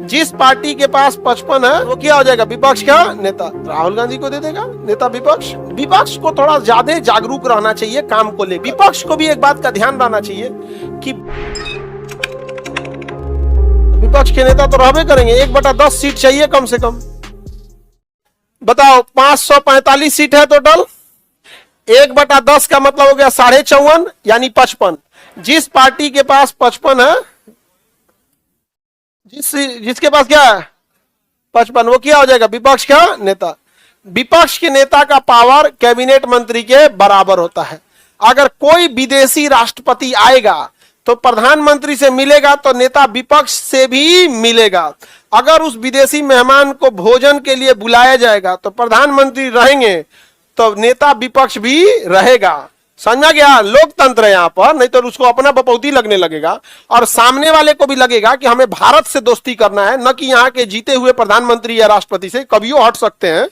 जिस पार्टी के पास 55 है वो क्या हो जाएगा, विपक्ष का नेता। राहुल गांधी को दे देगा नेता विपक्ष। विपक्ष को थोड़ा ज्यादा जागरूक रहना चाहिए काम को लेकर। विपक्ष को भी एक बात का ध्यान रहना चाहिए कि विपक्ष के नेता तो रहबे करेंगे, 1/10 सीट चाहिए कम से कम। बताओ 545 सीट है टोटल, 1/10 का मतलब हो गया 54.5 यानी 55। जिस पार्टी के पास 55 है, जिसके पास क्या है 55, वो क्या हो जाएगा, विपक्ष का नेता। विपक्ष के नेता का पावर कैबिनेट मंत्री के बराबर होता है। अगर कोई विदेशी राष्ट्रपति आएगा तो प्रधानमंत्री से मिलेगा तो नेता विपक्ष से भी मिलेगा। अगर उस विदेशी मेहमान को भोजन के लिए बुलाया जाएगा तो प्रधानमंत्री रहेंगे तो नेता विपक्ष भी रहेगा। समझा गया, लोकतंत्र है यहाँ पर, नहीं तो उसको अपना बपौती लगने लगेगा और सामने वाले को भी लगेगा कि हमें भारत से दोस्ती करना है, न कि यहाँ के जीते हुए प्रधानमंत्री या राष्ट्रपति से कभी हट सकते हैं।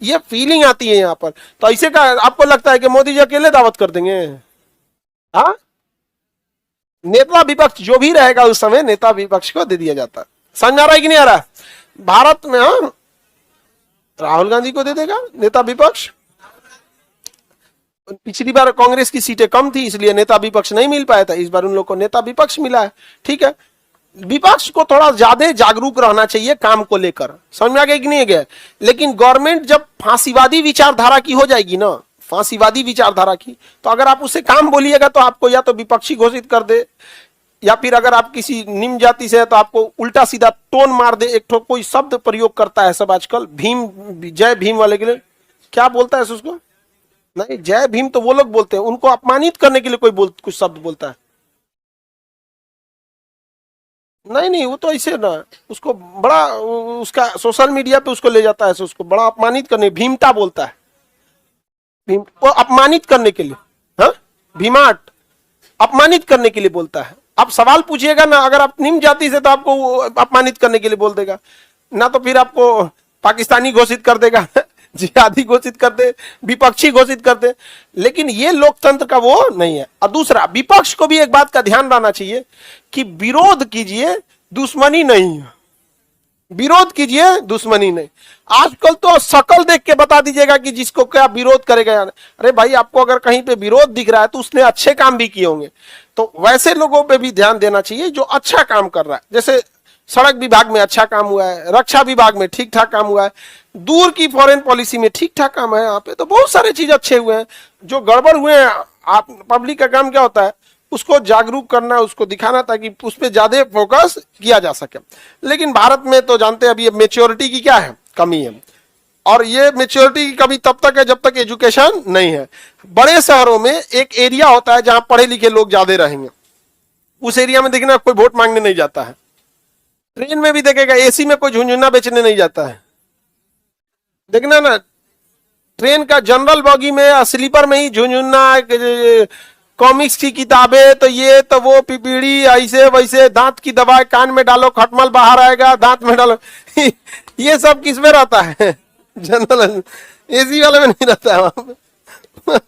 ये फीलिंग आती है यहाँ पर। तो ऐसे का आपको लगता है कि मोदी जी अकेले दावत कर देंगे? हाँ, नेता विपक्ष जो भी रहेगा उस समय नेता विपक्ष को दे दिया जाता है। समझ आ रहा है कि नहीं आ रहा? भारत में हाँ राहुल गांधी को दे देगा नेता विपक्ष। पिछली बार कांग्रेस की सीटें कम थी इसलिए नेता विपक्ष नहीं मिल पाया था, इस बार उन लोगों को नेता विपक्ष मिला है। ठीक है, विपक्ष को थोड़ा ज्यादा जागरूक रहना चाहिए काम को लेकर। समझ में आ गया कि नहीं गया? लेकिन गवर्नमेंट जब फांसीवादी विचारधारा की हो जाएगी ना, फांसीवादी विचारधारा की, तो अगर आप उससे काम बोलिएगा तो आपको या तो विपक्षी घोषित कर दे, या फिर अगर आप किसी निम्न जाति से है तो आपको उल्टा सीधा टोन मार दे। एक ठो कोई शब्द प्रयोग करता है सब आजकल, भीम, जय भीम वाले के लिए क्या बोलता है उसको? नहीं, जय भीम तो वो लोग बोलते हैं, उनको अपमानित करने के लिए कोई कुछ शब्द बोलता है। नहीं नहीं, वो तो ऐसे ना उसको बड़ा उसका सोशल मीडिया पे उसको ले जाता है, उसको बड़ा अपमानित करने, भीमता बोलता है, भीम को अपमानित करने के लिए। हाँ, भीमाट अपमानित करने के लिए बोलता है। आप सवाल पूछिएगा ना, अगर आप निम्न जाति से तो आपको अपमानित करने के लिए बोल देगा, ना तो फिर आपको पाकिस्तानी घोषित कर देगा, जिहादी घोषित कर दे, विपक्षी घोषित कर दे। लेकिन ये लोकतंत्र का वो नहीं है। और दूसरा, विपक्ष को भी एक बात का ध्यान रखना चाहिए कि विरोध कीजिए, दुश्मनी नहीं। विरोध कीजिए, दुश्मनी नहीं। आजकल तो शकल देख के बता दीजिएगा कि जिसको क्या विरोध करेगा। अरे भाई, आपको अगर कहीं पे विरोध दिख रहा है तो उसने अच्छे काम भी किए होंगे, तो वैसे लोगों पे भी ध्यान देना चाहिए जो अच्छा काम कर रहा है। जैसे सड़क विभाग में अच्छा काम हुआ है, रक्षा विभाग में ठीक ठाक काम हुआ है, दूर की फॉरेन पॉलिसी में ठीक ठाक काम है। यहाँ पे तो बहुत सारे चीज अच्छे हुए हैं। जो गड़बड़ हुए हैं, आप पब्लिक का काम क्या होता है, उसको जागरूक करना, उसको दिखाना, ताकि उस पर ज्यादा फोकस किया जा सके। लेकिन भारत में तो जानते हैं अभी मेच्योरिटी की क्या है, कमी है। और ये मेच्योरिटी की कमी तब तक है जब तक एजुकेशन नहीं है। बड़े शहरों में एक एरिया होता है जहां पढ़े लिखे लोग ज्यादा रहेंगे, उस एरिया में देखना कोई वोट मांगने नहीं जाता है। ट्रेन में भी देखेगा, एसी में कोई झुंझुना बेचने नहीं जाता है। देखना ना, ट्रेन का जनरल बॉगी में, स्लीपर में ही झुंझुना, कॉमिक्स की किताबें, तो ये तो वो, पीपीड़ी, ऐसे वैसे, दांत की दवाई कान में डालो खटमल बाहर आएगा, दांत में डालो ये सब किस में रहता है? जनरल, एसी वाले में नहीं रहता है वहां पे।